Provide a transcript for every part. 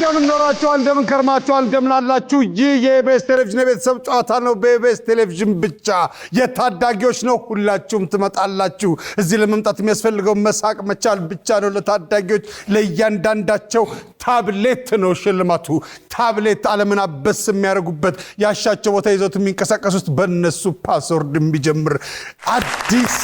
እንደምን ኖራችኋል እንደምን ከርማችኋል እንደምን አላችሁ ይህ የኢቢኤስ ቴሌቪዥን የቤተሰብ ጨዋታ ነው በኢቢኤስ ቴሌቪዥን ብቻ የታዳጊዎች ነው ሁላችሁም ትመጣላችሁ እዚህ ለመምጣት የሚያስፈልገው መሳቅ መቻል ብቻ ነው ለታዳጊዎች ለእያንዳንዳቸው ታብሌት ነው ሽልማቱ ታብሌት ዓለምን አበስ የሚያደርጉበት ያሻቸው ቦታ ይዘውት የሚንቀሳቀሱት በእነሱ ፓስወርድ የሚጀምር አዲስ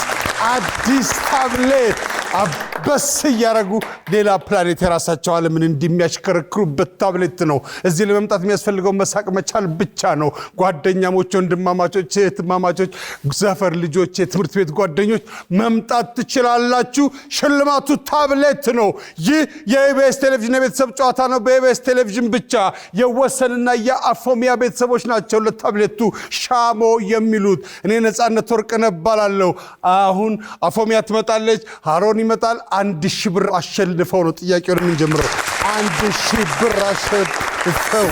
ታብሌት አበስ ያረጉ ሌላ ፕላኔት የራሳቸው ዓለምን እንደሚያሽከረክሩበት ታብሌት ነው እዚህ ለመምጣት የሚያስፈልገው መሳቅ መቻል ብቻ ነው ጓደኛሞች ወንድማማቾች እህትማማቾች ዘፈር ልጆች የትምህርት ቤት ጓደኞች መምጣት ትችላላችሁ ሽልማቱ ታብሌት ነው ይህ የኢቢኤስ ቴሌቪዥን የቤተሰብ ጨዋታ ነው በኢቢኤስ ቴሌቪዥን ብቻ የወሰንና የአፎሚያ ቤተሰቦች ናቸው ለታብሌቱ ሻሞ የሚሉት እኔ ነፃነት ወርቅነህ እባላለሁ አሁን አፎሚያ ትመጣለች ሃሮን ይመጣል 1000 ብር አሸልፈው ነው ጥያቄውን የምንጀምረው 1000 ብር አሸልፈው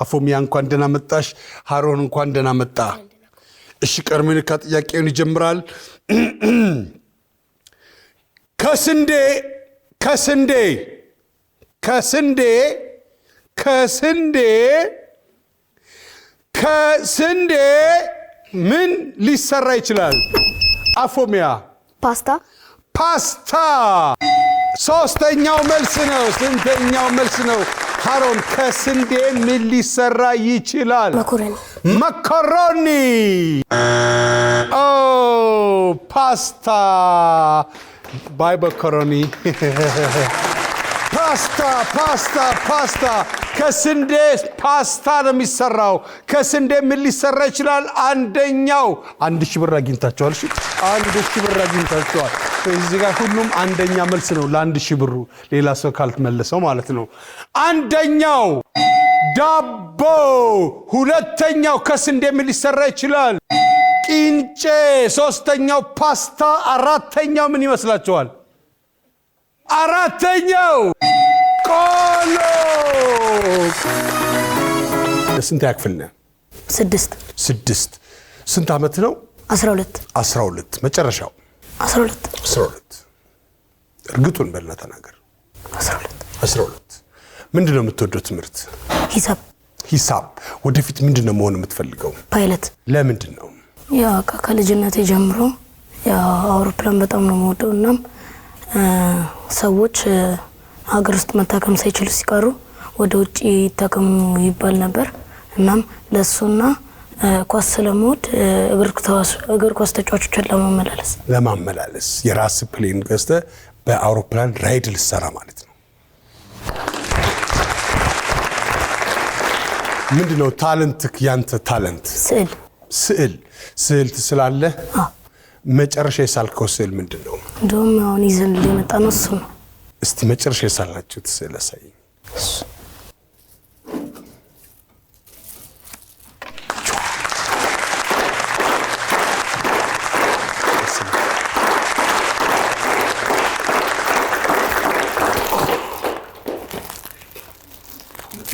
አፎሚያ እንኳን ደህና መጣሽ ሃሮን እንኳን ደህና መጣ እሺ ቀርሜንካ ጥያቄውን ይጀምራል ከስንዴ ምን ሊሰራ ይችላል አፎሚያ ፓስታ ሶስተኛው መልስ ነው ስንተኛው መልስ ነው ሃሮን ከስንዴ ምን ሊሰራ ይችላል መኮሮኒ ፓስታ ባይ መኮሮኒ ፓስታ ከስንዴ ፓስታ ነው የሚሰራው ከስንዴ ምን ሊሰራ ይችላል አንደኛው 1000 ብር አግኝታችኋል እሺ 1000 ብር አግኝታችኋል እዚህ ጋር ሁሉም አንደኛ መልስ ነው ለ1000 ብሩ ሌላ ሰው ካልተመለሰው ማለት ነው አንደኛው ዳቦ ሁለተኛው ከስንዴ ምን ሊሰራ ይችላል ቂንጬ ሶስተኛው ፓስታ አራተኛው ምን ይመስላችኋል አራተኛው ቆሎ ስንት ያክፍል ነው 6 ስንት አመት ነው 12 መጨረሻው 12 እርግጡን በልና ተናገር 12 ምንድነው የምትወደው ትምህርት ሂሳብ ወደፊት ምንድነው መሆን የምትፈልገው ፓይለት ለምንድነው ያ ከልጅነቴ ጀምሮ ያ አውሮፕላን በጣም ነው የምወደውና ሰዎች ሀገር ውስጥ መታከም ሳይችሉ ሲቀሩ ወደ ውጪ ይታከሙ ይባል ነበር እናም ለሱና ኳስ ስለምወድ እግር ኳስ ተጫዋቾችን ለማመላለስ የራስ ፕሌን ገዝተ በአውሮፕላን ራይድ ልሰራ ማለት ነው ምንድነው ታለንትክ ያንተ ታለንት ስዕል ትስላለህ መጨረሻ የሳልከው ስዕል ምንድነው እንደውም አሁን ይዘን ሊመጣ ነው እሱ ነው እስቲ መጨረሻ የሳላችሁት ስዕል አሳይ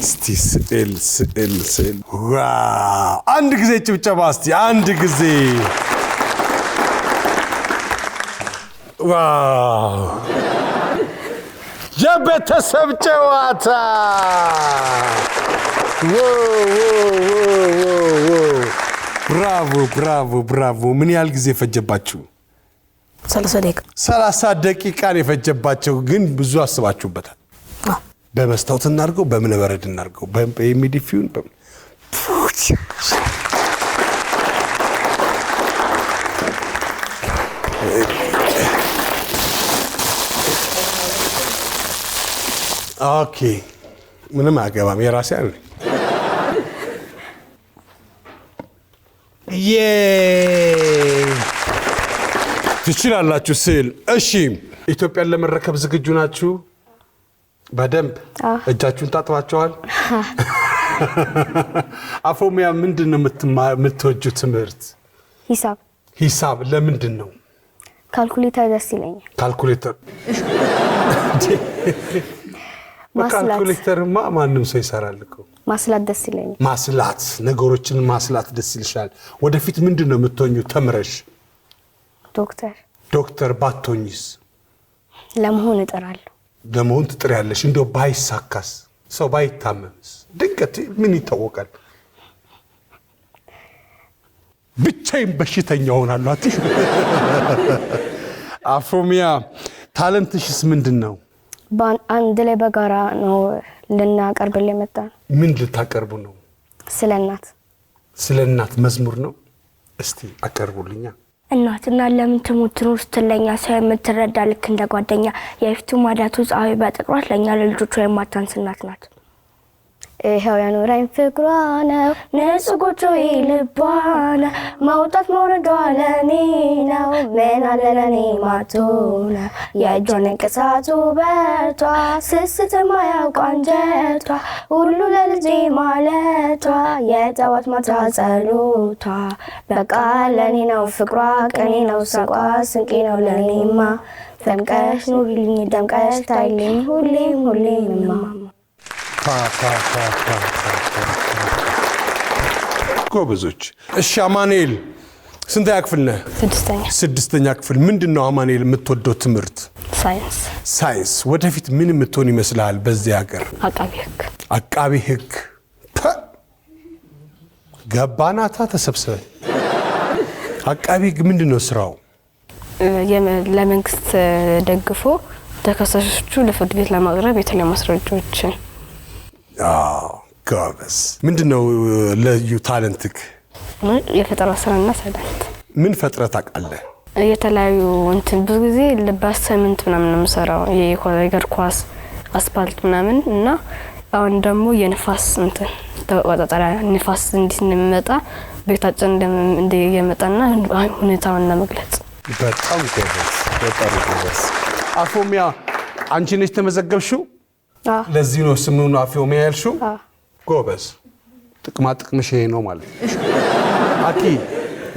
እስቲ ስዕል ዋው አንድ ጊዜ ጭብጨባ እስቲ አንድ ጊዜ ዋው የቤተሰብ ጨዋታ ብራቮ ምን ያህል ጊዜ ፈጀባችሁ 30 ደቂቃ ነው የፈጀባቸው ግን ብዙ አስባችሁበታል በመስታወት እናርገው በምን በረድ እናርገው በሚዲፊውን ኦኬ ምንም አገባም የራሴ አይደል ትችላላችሁ ስዕል እሺ ኢትዮጵያን ለመረከብ ዝግጁ ናችሁ በደንብ እጃችሁን ታጥባችኋል አፎሚያ ምንድነው የምትወጁ ትምህርት ሂሳብ ለምንድነው ካልኩሌተር ደስ ይለኛል ካልኩሌተር ካልኩሌተር ማንም ሰው ይሰራል እኮ ማስላት ደስ ይለኛል ማስላት ነገሮችን ማስላት ደስ ይልሻል ወደፊት ምንድነው የምትሆኙ ተምረሽ ዶክተር ባቶኝስ ለመሆን እጥራለሁ ለመሆን ትጥሪያለሽ እንደው ባይሳካስ ሰው ባይታመምስ ድንገት ምን ይታወቃል ብቻዬን በሽተኛ ሆናለሁ አትሽ አፍሮሚያ ታለንትሽስ ምንድነው አንድ ላይ በጋራ ነው ልናቀርብልህ የመጣን ምን ልታቀርቡ ነው ስለናት መዝሙር ነው እስቲ አቀርቡልኛ እናትና ለምን ትሞት ነው ስትለኛ ሰው የምትረዳ ልክ እንደ ጓደኛ የፊቱ ማዳቱ ፀሐይ በጥቁራት ለኛ ለልጆቿ የማታንስ እናት ናት ይሄው ያኖረኝ ፍቅሯ ነው ንጹህ ጎጆዬ ልቧ ነው መውጣት መውረዷ ለኔ ነው ምን አለ ለኔ ማቶና የእጇን እንቅሳቱ በቷ ስስት ማያውቅ አንጀቷ ሁሉ ለልጄ ማለቷ የጠዋት ማታ ጸሎቷ በቃ ለኔ ነው ፍቅሯ ቀኔ ነው ሳቋ ስንቄ ነው ለኔማ ደምቀሽ ኑሪልኝ ደምቀሽ ታይልኝ ሁሌም ጎበዞች እሺ አማኑኤል ስንተኛ ክፍል ነህ ስድስተኛ ክፍል ምንድነው አማኑኤል የምትወደው ትምህርት ሳይንስ ወደፊት ምን የምትሆን ይመስላል በዚህ ሀገር አቃቢ ህግ ገባናታ ተሰብስበን አቃቢ ህግ ምንድነው ስራው ለመንግስት ደግፎ ተከሳሾቹ ለፍርድ ቤት ለማቅረብ የተለያዩ ማስረጃዎችን ጎበዝ ምንድነው ለዩ ታለንትክ የፈጠራ ስራና ሳይንስ ምን ፈጥረት አቃለህ የተለያዩ እንትን ብዙ ጊዜ ለባሰምንት ምናምን ነው የምሰራው የእግር ኳስ አስፓልት ምናምን እና አሁን ደግሞ የንፋስ እንትን ተቆጣጣሪያ ንፋስ እንዲመጣ ቤታችን እንደየመጣና ሁኔታውን ለመግለጽ በጣም ጎበዝ አፎሚያ አንቺ ነሽ ተመዘገብሽው ለዚህ ነው ስሙን አፎሚያ ያልሽው ጎበዝ ጥቅማ ጥቅምሽ ይሄ ነው ማለት አኪ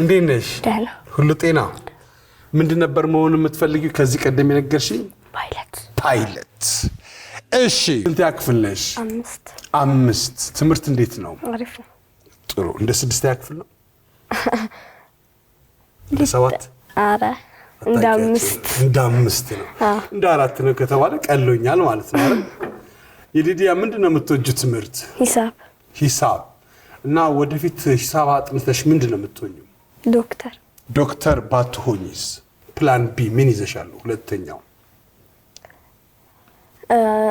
እንዴት ነሽ ደህና ሁሉ ጤና ምንድን ነበር መሆን የምትፈልጊው ከዚህ ቀደም የነገርሽኝ ፓይለት እሺ እንት ያክፍል ነሽ 5 ትምህርት እንዴት ነው አሪፍ ነው ጥሩ እንደ 6 ያክፍል ነው እንደ 7 አረ እንደ 5 ነው እንደ 4 ነው ከተባለ ቀሎኛል ማለት ነው አይደል የዲዲያ ምንድነው የምትወጂው ትምህርት ሂሳብ እና ወደፊት ሂሳብ አጥንተሽ ምንድነው የምትሆኚው ዶክተር ባትሆኚስ ፕላን ቢ ምን ይዘሻል ሁለተኛው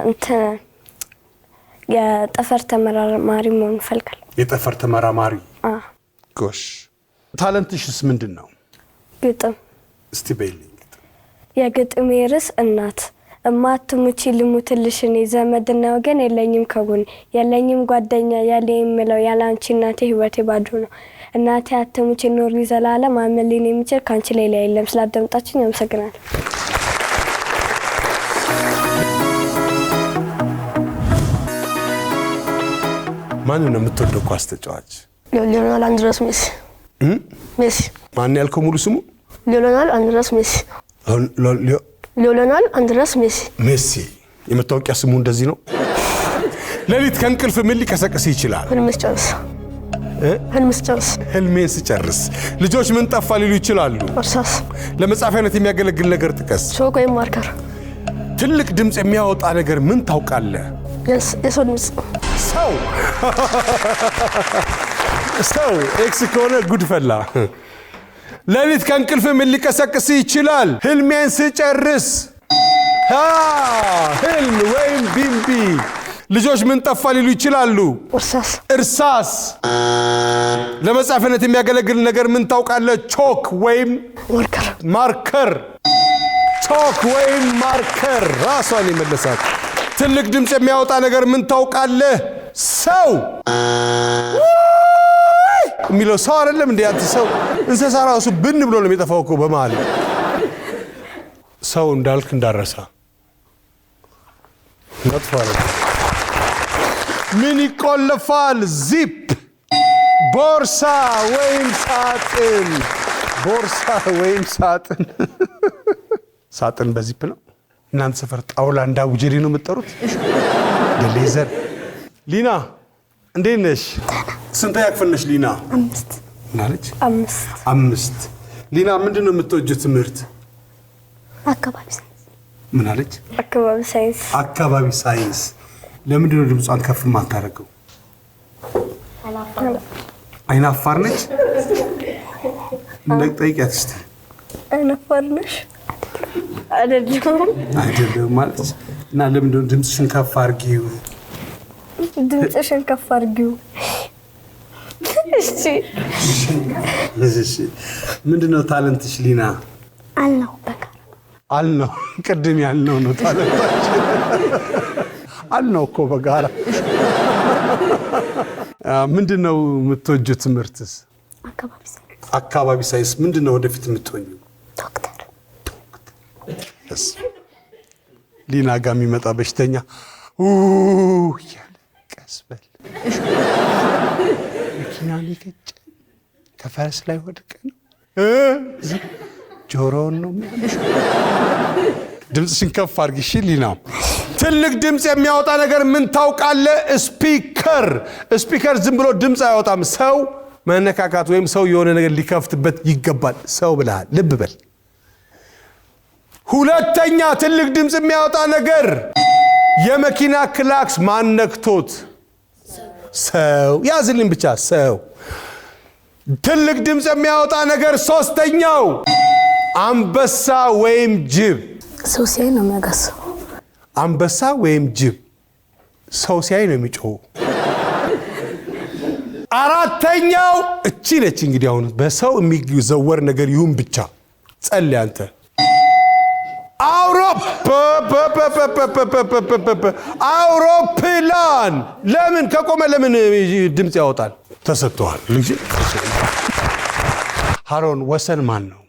እንት የጠፈር ተመራማሪ መሆን ፈልጋለሁ የጠፈር ተመራማሪ ጎሽ ታለንትሽስ ምንድነው ግጥም እስቲ በይልኝ የግጥሜ ርዕስ እናት እማትሙቺ ልሙትልሽ እኔ ዘመድና ወገን የለኝም ከጎኔ የለኝም ጓደኛ ያለኝ ምለው ያላንቺ እናቴ ህይወቴ ባዶ ነው እናቴ አትሙቺ ኖሪ ዘላለም አመሊን የሚችል ካንቺ ሌላ የለም ስላደምጣችኝ አመሰግናለሁ ማን ነው የምትወደው ኳስ ተጫዋች ሊዮኔል አንድሬስ ሜሲ ማን ያልከው ሙሉ ስሙ ሊዮኔል አንድሬስ ሜሲ ሊዮኔል አንድሬስ ሜሲ የመታወቂያ ስሙ እንደዚህ ነው ለሊት ከእንቅልፍ ምን ሊቀሰቅስ ይችላል ህልሜን ስጨርስ ልጆች ምን ጠፋ ሊሉ ይችላሉ እርሳስ ለመጻፊያነት የሚያገለግል ነገር ጥቀስ ቾክ ወይም ማርከር ትልቅ ድምጽ የሚያወጣ ነገር ምን ታውቃለህ የሰው ድምጽ ሰው ኤክስ ከሆነ ጉድፈላ ለሊት ከእንቅልፍ ምን ሊቀሰቅስ ይችላል ህልሜን ስጨርስ ህልም ወይም ቢምቢ ልጆች ምን ጠፋ ሊሉ ይችላሉ እርሳስ ለመጻፊያነት የሚያገለግል ነገር ምን ታውቃለህ ቾክ ወይም ማርከር ቾክ ወይም ማርከር ራሷን ይመለሳል ትልቅ ድምጽ የሚያወጣ ነገር ምን ታውቃለህ ሰው ሚለው ሰው አይደለም እንዴ አንተ ሰው እንስሳ ራሱ ብን ብሎ ነው የሚጠፋው እኮ በመሃል ሰው እንዳልክ እንዳረሳ ነጥፋለ ምን ይቆለፋል ዚፕ ቦርሳ ወይም ሳጥን በዚፕ ነው እናንተ ሰፈር ጣውላ እንዳውጀሪ ነው የምትጠሩት ለሌዘር ሊና እንዴት ነሽ ስንተኛ ክፍል ነሽ ሊና 5 ሊና ምንድነው የምትወጂው ትምህርት ምን አለች? አካባቢ ሳይንስ። አካባቢ ሳይንስ። ለምንድን ነው ድምጿን ከፍ ማታረገው? አይናፋር ነች? ጠይቂያት እስቲ። አይናፋር ነሽ? አይደለም ማለት እና ለምንድን ነው ድምፅሽን ከፍ አድርጊው? ድምፅሽን ከፍ አድርጊው። እሺ ምንድነው ታለንትሽ ሊና? አልነው በጋራ አልነው ቅድም ያልነው ነው ታለንታችን። አልነው እኮ በጋራ። ምንድነው የምትወጂው ትምህርትስ? አካባቢ ሳይንስ። ምንድነው ወደፊት የምትሆኚው? ዶክተር። ሊና ጋር የሚመጣ በሽተኛ ያለ ቀስ በል መኪና ሊገጭ ከፈረስ ላይ ወድቀ ነው ጆሮውን ነው የሚያምሽ። ድምፅሽን ከፍ አድርጊ እሺ ሊና። ትልቅ ድምፅ የሚያወጣ ነገር ምን ታውቃለህ? ስፒከር ዝም ብሎ ድምፅ አያወጣም። ሰው መነካካት ወይም ሰው የሆነ ነገር ሊከፍትበት ይገባል። ሰው ብለሃል፣ ልብ በል። ሁለተኛ ትልቅ ድምፅ የሚያወጣ ነገር የመኪና ክላክስ ማነክቶት ሰው ያዝልኝ ብቻ ሰው። ትልቅ ድምፅ የሚያወጣ ነገር ሶስተኛው አንበሳ ወይም ጅብ። ሰው ሲያይ ነው የሚያጋሰው። አንበሳ ወይም ጅብ ሰው ሲያይ ነው የሚጮው። አራተኛው እቺ ነች እንግዲህ አሁን በሰው የሚዘወር ነገር ይሁን ብቻ ጸልይ አንተ። አውሮፕላን ለምን ከቆመ ለምን ድምፅ ያወጣል? ተሰጥቷል ልጅ። ሃሮን ወሰን ማን ነው?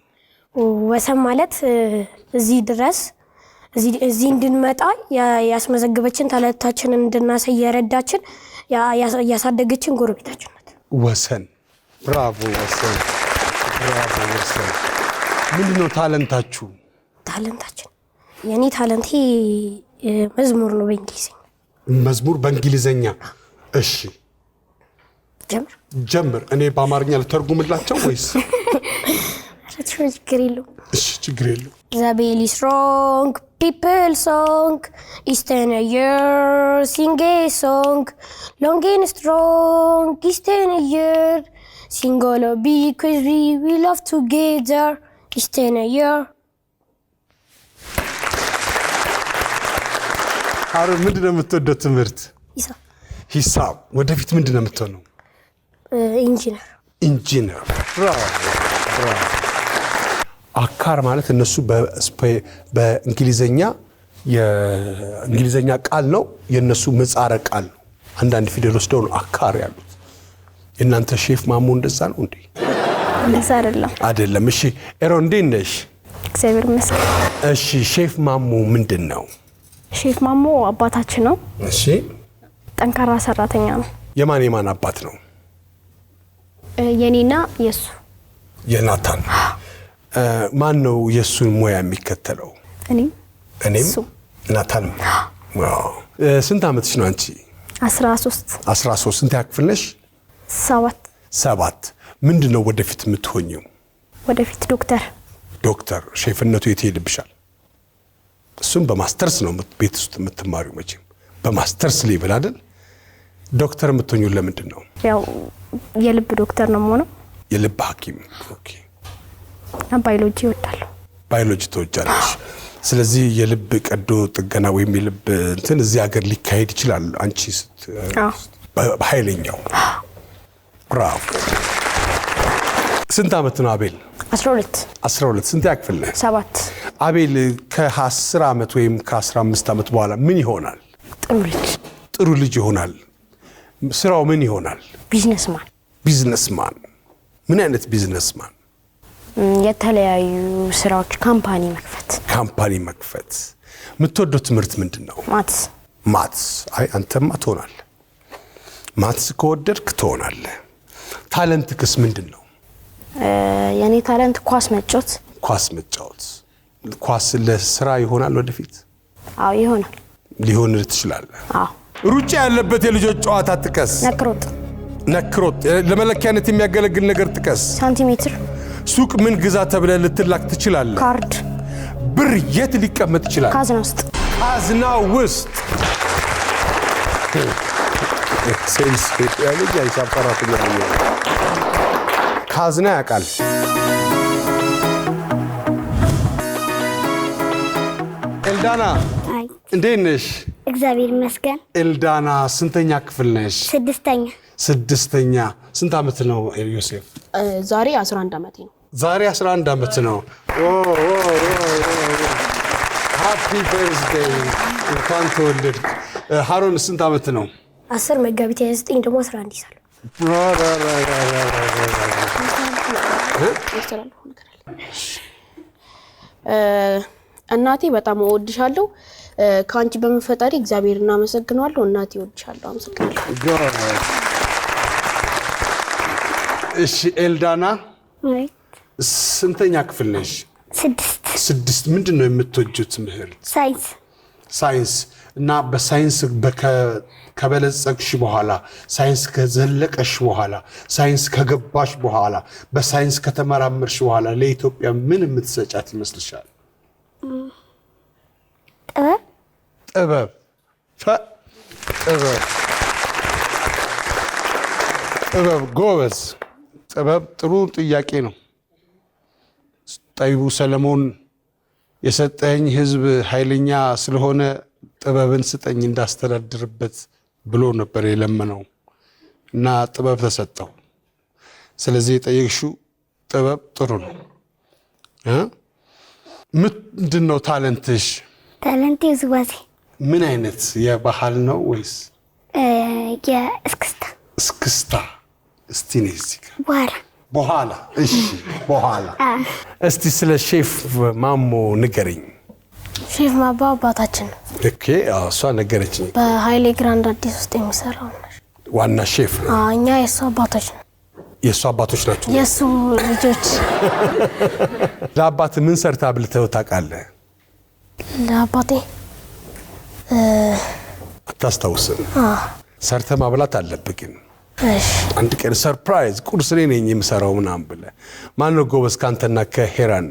ወሰን ማለት እዚህ ድረስ እዚህ እንድንመጣ ያስመዘገበችን ታለንታችንን እንድናሳይ የረዳችን ያሳደገችን ጎረቤታችን ናት። ወሰን። ብራቮ ወሰን፣ ብራቮ ወሰን። ምንድነው ታለንታችሁ? ታለንታችን የኔ ታለንቴ መዝሙር ነው በእንግሊዝኛ። መዝሙር በእንግሊዝኛ? እሺ ጀምር። እኔ በአማርኛ ልተርጉምላቸው ወይስ? ችግር የለውም። እሺ ችግር የለውም። The belly strong, people song, is 10 a year, sing a song, long and strong, is 10 a year, sing all a because we love together, is 10 a year. ሃሮን ምንድነው የምትወደው ትምህርት? ሂሳብ። ወደፊት ምንድነው የምትሆነው? ኢንጂነር። ብራቮ ብራቮ። አካር ማለት እነሱ በእንግሊዘኛ የእንግሊዘኛ ቃል ነው፣ የነሱ ምህጻረ ቃል ነው። አንዳንድ ፊደል ወስደው ነው አካር ያሉት። የእናንተ ሼፍ ማሞ እንደዛ ነው እንዴ? እንደዛ አይደለም። እሺ ኤሮን እንዴት ነሽ? እግዚአብሔር ይመስገን። እሺ ሼፍ ማሞ ምንድን ነው? ሼፍ ማሞ አባታችን ነው። እሺ ጠንካራ ሰራተኛ ነው። የማን አባት ነው? የኔና የሱ። የናታን። ማን ነው የሱን ሙያ የሚከተለው? እኔም ናታንም። ስንት ዓመትሽ ነው አንቺ? 13። ስንት ያክፍል ነሽ? 7። ምንድነው ወደፊት የምትሆኚው? ወደፊት ዶክተር። ሼፍነቱ የት ይሄድብሻል? እሱም በማስተርስ ነው ቤት ውስጥ የምትማሪው መቼም በማስተርስ ሌቭል አይደል? ዶክተር የምትሆኚው ለምንድን ነው? ያው የልብ ዶክተር ነው የምሆነው። የልብ ሐኪም። ኦኬ። ባዮሎጂ እወዳለሁ። ባዮሎጂ ትወጃለሽ። ስለዚህ የልብ ቀዶ ጥገና ወይም የልብ እንትን እዚህ ሀገር ሊካሄድ ይችላል አንቺ በኃይለኛው። ብራቮ። ስንት ዓመት ነው አቤል? 12። ስንት ያክፍል ነህ? 7። አቤል ከ10 ዓመት ወይም ከ15 ዓመት በኋላ ምን ይሆናል? ጥሩ ልጅ ይሆናል። ስራው ምን ይሆናል? ቢዝነስማን። ምን አይነት ቢዝነስማን? የተለያዩ ስራዎች፣ ካምፓኒ መክፈት። የምትወደው ትምህርት ምንድን ነው? ማትስ። አይ አንተማ ትሆናለህ። ማትስ ከወደድክ ትሆናለህ። ታለንትክስ ምንድን ነው? የኔ ታለንት ኳስ መጫወት። ኳስ ለስራ ይሆናል ወደፊት? አዎ ይሆናል። ሊሆን ትችላለህ? አዎ። ሩጫ ያለበት የልጆች ጨዋታ ጥቀስ። ነክሮጥ። ለመለኪያነት የሚያገለግል ነገር ጥቀስ። ሳንቲሜትር። ሱቅ ምን ግዛ ተብለህ ልትላክ ትችላለህ? ካርድ። ብር የት ሊቀመጥ ይችላል? ካዝና ውስጥ። ካዝና ውስጥ። ሴልስ ያለኝ ሂሳብ ሰራተኛ ነው። ካዝና ያውቃል። ኤልዳና እንዴት ነሽ? እግዚአብሔር ይመስገን። ኤልዳና ስንተኛ ክፍል ነሽ? ስድስተኛ። ስንት ዓመት ነው ዮሴፍ? ዛሬ 11 ዓመቴ ነው። ዛሬ 11 ዓመት ነው። ሃፒ በርዝዴይ እንኳን ተወለድክ። ሃሮን ስንት ዓመት ነው? 10 መጋቢት 29 ደግሞ 11 ይሳል። እናቴ በጣም እወድሻለሁ። ካንቺ በመፈጠሪ እግዚአብሔር እናመሰግናለሁ። እናቴ እወድሻለሁ። አመሰግናለሁ። እሺ ኤልዳና ስንተኛ ክፍል ነሽ? 6 ምንድነው የምትወጂው ትምህርት? ሳይንስ። እና በሳይንስ ከበለጸግሽ በኋላ ሳይንስ ከዘለቀሽ በኋላ ሳይንስ ከገባሽ በኋላ በሳይንስ ከተመራመርሽ በኋላ ለኢትዮጵያ ምን የምትሰጫት ይመስልሻል? ጥበብ። ጎበዝ። ጥበብ ጥሩ ጥያቄ ነው። ጠቢቡ ሰለሞን የሰጠኝ ሕዝብ ኃይለኛ ስለሆነ ጥበብን ስጠኝ እንዳስተዳድርበት ብሎ ነበር የለመነው እና ጥበብ ተሰጠው። ስለዚህ የጠየቅሽው ጥበብ ጥሩ ነው። ምንድን ነው ታለንትሽ? ታለንቴ ውዝዋዜ። ምን አይነት የባህል ነው ወይስ የእስክስታ? እስክስታ። እስቲ ነይ እዚህ ጋር በኋላ። እሺ በኋላ። እስቲ ስለ ሼፍ ማሞ ንገረኝ። ሼፍ ማባ አባታችን ነው። ኦኬ፣ እሷ ነገረችኝ። በኃይሌ ግራንድ አዲስ ውስጥ የሚሰራው ነው። ዋና ሼፍ ነው። እኛ የእሱ አባቶች ነው። የእሱ አባቶች ናቸው? የእሱ ልጆች። ለአባት ምን ሰርታ አብልተው ታውቃለህ? ለአባቴ አታስታውስም? ሰርተ ማብላት አለብህ ግን አንድ ቀን ሰርፕራይዝ ቁርስ እኔ ነኝ የምሰራው ምናምን ብለህ። ማነው ጎበዝ ካንተና ከሄራን?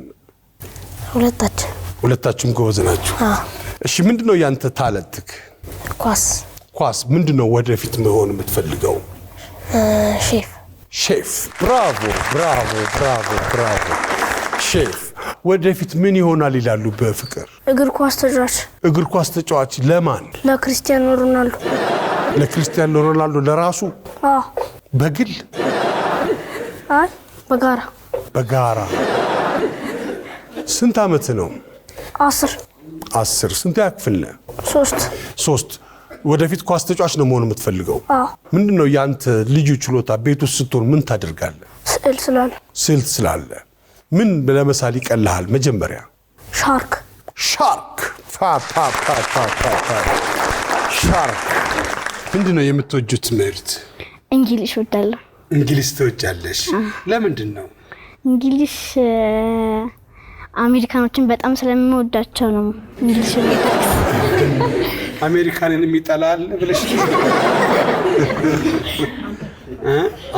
ሁለታችሁም ጎበዝ ናችሁ። እሺ ምንድነው ያንተ ታለንትክ? ኳስ። ምንድነው ወደፊት መሆን የምትፈልገው? ሼፍ። ብራቮ። ሼፍ። ወደፊት ምን ይሆናል ይላሉ በፍቅር? እግር ኳስ ተጫዋች። ለማን? ለክርስቲያኖ ሮናልዶ። ለክርስቲያኖ ሮናልዶ ለራሱ? በግል? አይ በጋራ። ስንት ዓመት ነው? 10። ስንት ያክፍል ነህ? 3። ወደፊት ኳስ ተጫዋች ነው መሆን የምትፈልገው? ምንድነው ያንተ ልዩ ችሎታ? ቤት ውስጥ ስትሆን ምን ታደርጋለህ? ስዕል ስላለ። ምን ለመሳል ይቀልሃል? መጀመሪያ ሻርክ። ምንድነው የምትወጂው ትምህርት? እንግሊዝ እወዳለሁ። እንግሊዝ ትወጃለሽ? ለምንድን ነው? እንግሊዝ አሜሪካኖችን በጣም ስለምወዳቸው ነው። እንግሊዝ አሜሪካንን የሚጠላል ብለሽ?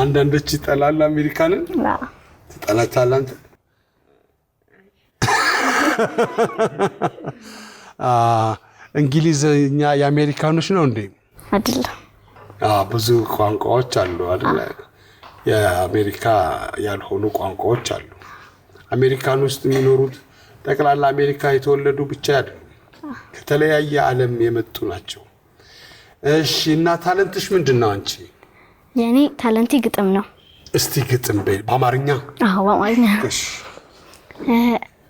አንዳንዶች ይጠላል አሜሪካንን። ትጠላታለህ አንተ? እንግሊዝኛ የአሜሪካኖች ነው እንዴ? አይደለም። ብዙ ቋንቋዎች አሉ አይደል? የአሜሪካ ያልሆኑ ቋንቋዎች አሉ። አሜሪካን ውስጥ የሚኖሩት ጠቅላላ አሜሪካ የተወለዱ ብቻ አይደሉም፣ ከተለያየ ዓለም የመጡ ናቸው። እሺ እና ታለንትሽ ምንድነው አንቺ? የኔ ታለንቴ ግጥም ነው። እስቲ ግጥም በይ በአማርኛ። በአማርኛ።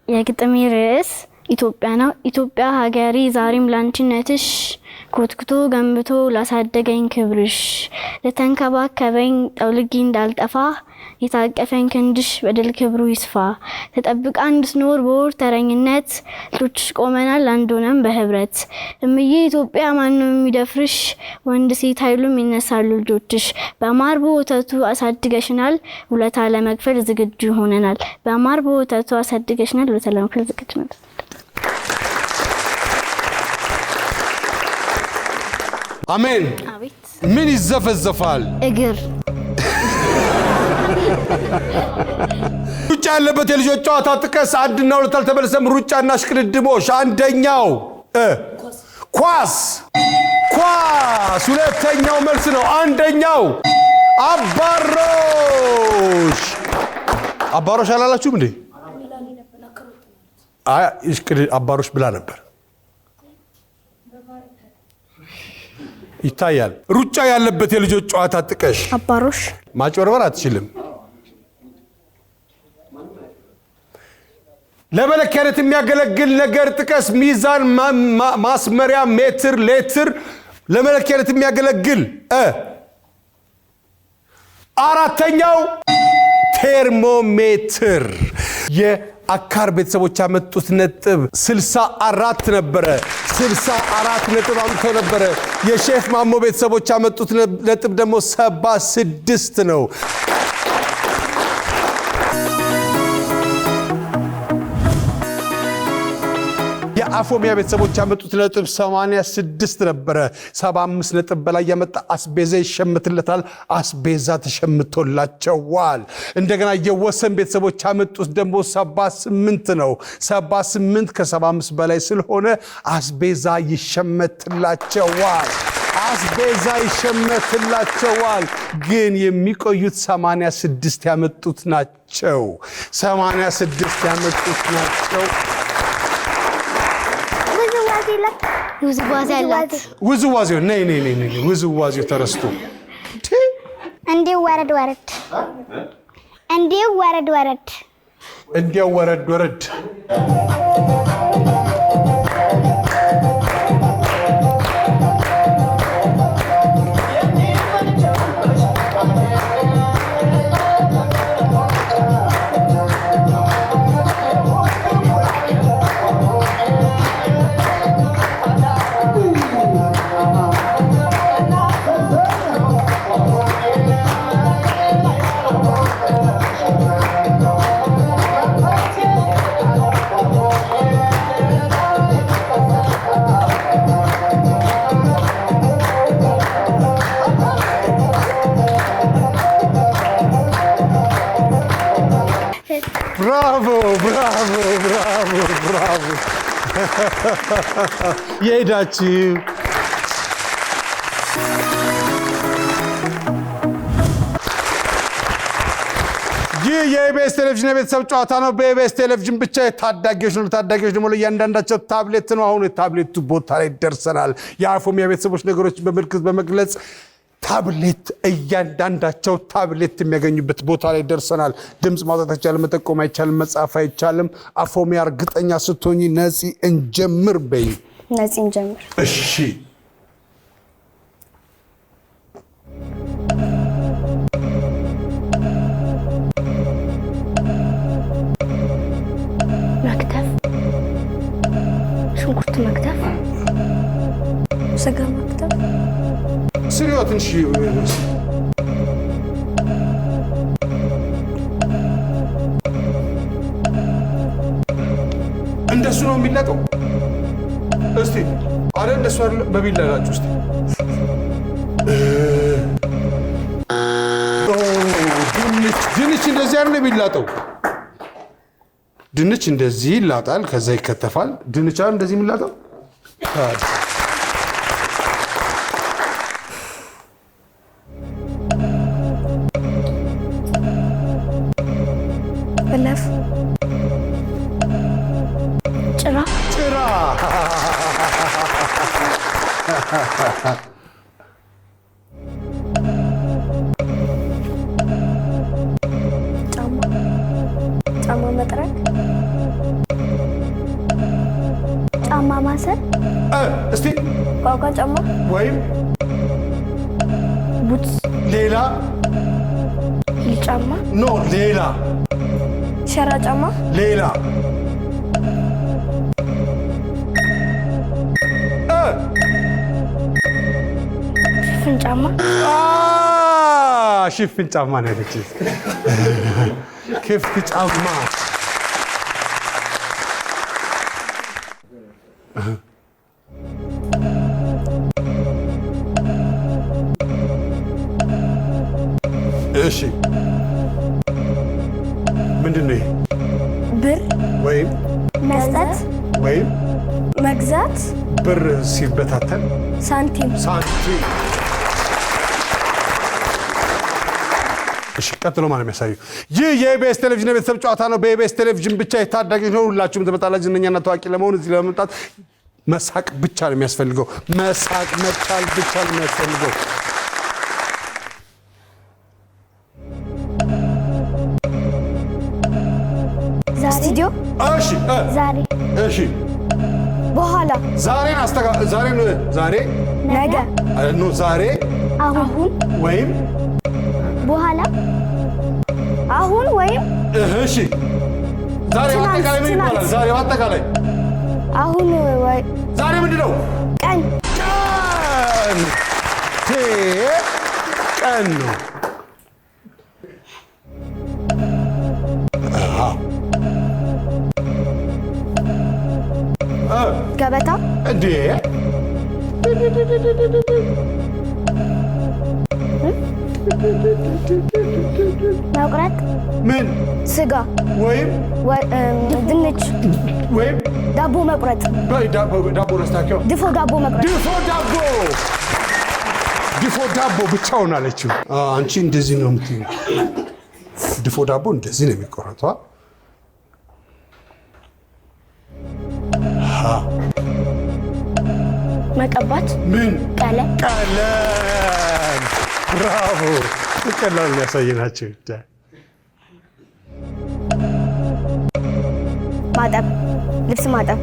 የግጥሜ ርዕስ ኢትዮጵያ ነው። ኢትዮጵያ ሀገሬ ዛሬም ላንቺነትሽ ኮትኩቶ ገንብቶ ላሳደገኝ ክብርሽ ለተንከባከበኝ ጠውልጊ እንዳልጠፋ የታቀፈኝ ክንድሽ በድል ክብሩ ይስፋ ተጠብቃ እንድትኖር በወር ተረኝነት ልጆችሽ ቆመናል አንድ ሆነን በህብረት እምዬ ኢትዮጵያ ማነው የሚደፍርሽ ወንድ ሴት ኃይሉም ይነሳሉ ልጆችሽ በማር በወተቱ አሳድገሽናል ውለታ ለመክፈል ዝግጁ ሆነናል በማር በወተቱ አሳድገሽናል ውለታ ለመክፈል ዝግጁ ነን። አሜን። ምን ይዘፈዘፋል? እግር። ሩጫ ያለበት የልጆች ጨዋታ ጥቀስ። 1 እና 2 አልተመለሰም። ሩጫና ሽቅድድሞሽ። አንደኛው ኳስ። ሁለተኛው መልስ ነው። አንደኛው አባሮሽ። አባሮሽ አላላችሁም እንዴ? አይ አባሮሽ ብላ ነበር። ይታያል። ሩጫ ያለበት የልጆች ጨዋታ ጥቀሽ። አባሮሽ። ማጭበርበር አትችልም። ለመለኪያነት የሚያገለግል ነገር ጥቀስ። ሚዛን፣ ማስመሪያ፣ ሜትር፣ ሌትር። ለመለኪያነት የሚያገለግል አራተኛው ቴርሞሜትር። የአካር ቤተሰቦች ያመጡት ነጥብ 64 ነበረ። 64 ነጥብ አምጥተው ነበረ። የሼፍ ማሞ ቤተሰቦች ያመጡት ነጥብ ደግሞ 76 ነው። የአፎሚያ ቤተሰቦች ያመጡት ነጥብ 86 ነበረ። 75 ነጥብ በላይ ያመጣ አስቤዛ ይሸምትለታል። አስቤዛ ተሸምቶላቸዋል። እንደገና የወሰን ቤተሰቦች ያመጡት ደግሞ 78 ነው። 78 ከ75 በላይ ስለሆነ አስቤዛ ይሸመትላቸዋል። ግን የሚቆዩት 86 ያመጡት ናቸው። 86 ያመጡት ናቸው። ውዝዋዜ አላት። ውዝዋዜው ነይ ውዝዋዜው ተረስቶ እንዲው ወረድ ወረድ ብራቮ የሄዳችሁ ይህ የኢቢኤስ ቴሌቪዥን የቤተሰብ ጨዋታ ነው። በኢቢኤስ ቴሌቪዥን ብቻ የታዳጊዎች ነው። ታዳጊዎች ደግሞ ለእያንዳንዳቸው ታብሌት ነው። አሁን የታብሌቱ ቦታ ላይ ደርሰናል። የአፎሚያ ቤተሰቦች ነገሮችን በምልክት በመግለጽ ታብሌት እያንዳንዳቸው ታብሌት የሚያገኙበት ቦታ ላይ ደርሰናል። ድምጽ ማውጣት አይቻልም፣ መጠቆም አይቻልም፣ መጻፍ አይቻልም። አፎሚያ እርግጠኛ ስትሆኚ ነፂ እንጀምር በይ። ነፂ እንጀምር። እሺ መክተፍ፣ ሽንኩርት መክተፍ፣ ስጋ መክተፍ፣ ስሪዮትን እንደሱ ነው የሚላቀው። እስቲ አረ እንደሱ አይደለም፣ በቢላ ላችሁ እስቲ። ድንች እንደዚህ አይደለም የሚላጠው። ድንች እንደዚህ ይላጣል፣ ከዛ ይከተፋል። ድንች አይደል እንደዚህ የሚላጠው። በለፍ፣ ጭራ ጫማ መጥረግ፣ ጫማ ማሰር፣ እስቲ ቋቋ ጫማ ወይም ቡትስ፣ ሌላ ሂል ጫማ፣ ኖ ሌላ ሸራ ጫማ፣ ሌላ ሽፍን ጫማ፣ ሽፍን ጫማ ነው ያለችው። ክፍት ጫማ እሺ ምንድን ነው ይሄ? ብዛት ብር ሲበታተን ሳንቲም እሺ ቀጥሎ ማለት የሚያሳዩ ይህ የኢቢኤስ ቴሌቪዥን የቤተሰብ ጨዋታ ነው። በኢቢኤስ ቴሌቪዥን ብቻ የታዳጊዎች ነው። ሁላችሁም ትመጣላችሁ። ዝነኛና ታዋቂ ለመሆን እዚህ ለመምጣት መሳቅ ብቻ ነው የሚያስፈልገው። መሳቅ መቻል ብቻ ነው የሚያስፈልገው። ስቱዲዮ እሺ በኋላ ዛሬ ነገ ዛሬ አሁን ወይም በኋላ አሁን ወይም እሺ ዛሬ አጠቃላይ ምን ይባላል? ዛሬ አጠቃላይ አሁን ወይ ዛሬ ምንድነው? ቀን ነው። ገበታ እንዴ መቁረጥ ምን ስጋ ወይም ድንች ወይም ዳቦ መቁረጥ ዳቦ ረስታቸው ድፎ ዳቦ መቁረጥ ድፎ ዳቦ ብቻውን አለችው። አንቺ እንደዚህ ነው የምትይው። ድፎ ዳቦ እንደዚህ ነው የሚቆረጠው። መቀባት ምን ቀለም ብራቮ ቀላል ያሳየናችሁ። ማጠብ ልብስ ማጠብ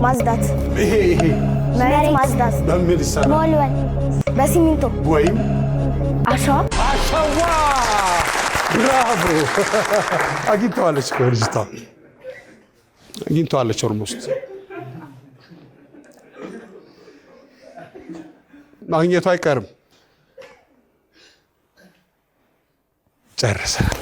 ማጽዳት ይሄ መሬት ማጽዳት በምን ይሰራል? ሞልወል በሲሚንቶ ወይም አሸዋ ብራቮ አግኝተዋለች እኮ ልጅቷ አግኝተዋለች። ኦልሞስት ማግኘቱ አይቀርም። ጨርሰናል።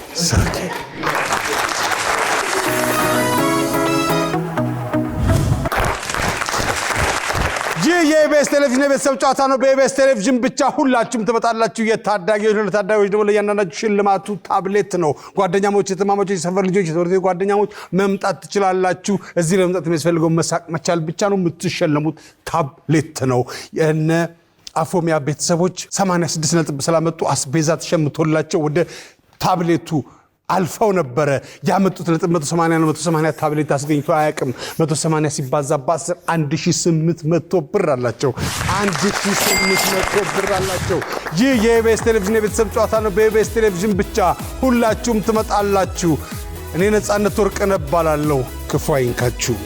ይህ የኢቢኤስ ቴሌቪዥን የቤተሰብ ጨዋታ ነው። በኢቢኤስ ቴሌቪዥን ብቻ ሁላችሁም ትመጣላችሁ። የታዳጊዎች ነው። ለታዳጊዎች ደግሞ ለእያንዳንዳችሁ ሽልማቱ ታብሌት ነው። ጓደኛሞች፣ የተማማቾች፣ የሰፈር ልጆች፣ የትምህርት ቤት ጓደኛሞች መምጣት ትችላላችሁ። እዚህ ለመምጣት የሚያስፈልገው መሳቅ መቻል ብቻ ነው። የምትሸለሙት ታብሌት ነው። የነ አፎሚያ ቤተሰቦች 86 ነጥብ ስላመጡ አስቤዛ ተሸምቶላቸው ወደ ታብሌቱ አልፈው ነበረ። ያመጡት ነጥብ 180 ነው። 180 ታብሌት አስገኝቶ አያውቅም። 180 ሲባዛ በ10 1800 ብር አላቸው። 1800 ብር አላቸው። ይህ የኢቢኤስ ቴሌቪዥን የቤተሰብ ጨዋታ ነው። በኢቢኤስ ቴሌቪዥን ብቻ ሁላችሁም ትመጣላችሁ። እኔ ነፃነት ወርቅነህ እባላለሁ። ክፉ አይንካችሁ።